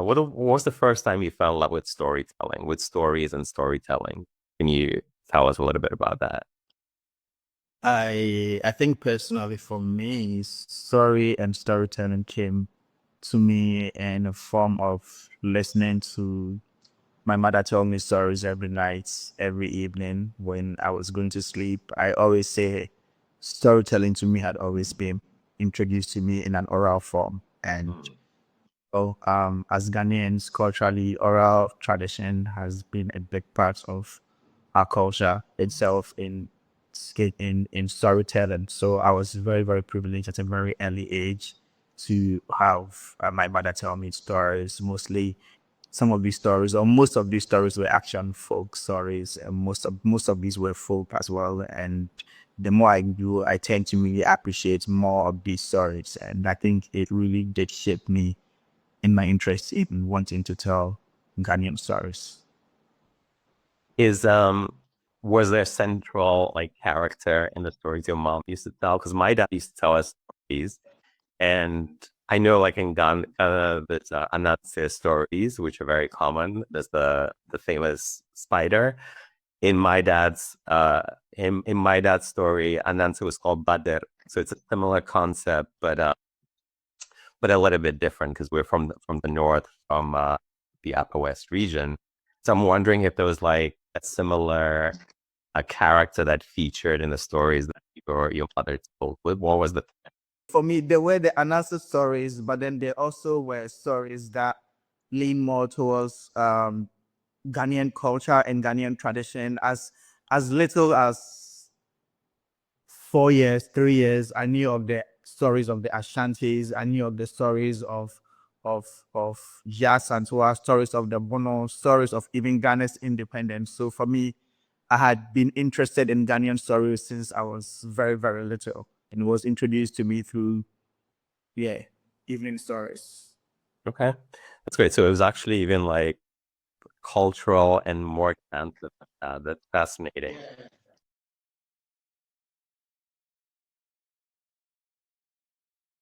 What was the first time you fell in love with storytelling, with stories and storytelling? Can you tell us a little bit about that? I think personally for me, story and storytelling came to me in a form of listening to my mother tell me stories every night, every evening when I was going to sleep. I always say storytelling to me had always been introduced to me in an oral form. And as Ghanaians, culturally, oral tradition has been a big part of our culture itself in storytelling. So I was very, very privileged at a very early age to have my mother tell me stories. Mostly, some of these stories, or most of these stories, were action folk stories, and most of these were folk as well. And the more I do, I tend to really appreciate more of these stories, and I think it really did shape me in my interest in wanting to tell Ghanaian stories. Is Was there a central like character in the stories your mom used to tell? Because my dad used to tell us stories, and I know like in Ghana, there's Anansi stories, which are very common. There's the famous spider. In my dad's in my dad's story, Anansi was called Bader. So it's a similar concept, but a little bit different because we're from the north, from the Upper West region. So I'm wondering if there was like a similar a character that featured in the stories that your mother told. What was the For me, there were the unanswered stories, but then there also were stories that lean more towards Ghanaian culture and Ghanaian tradition. As little as 4 years, 3 years, I knew of the stories of the Ashantis. I knew of the stories of of Jazz and Toa, stories of the Bono, stories of even Ghana's independence. So for me, I had been interested in Ghanaian stories since I was very, very little, and was introduced to me through yeah evening stories. okay? That's great. So it was actually even like cultural and more expansive. That's fascinating.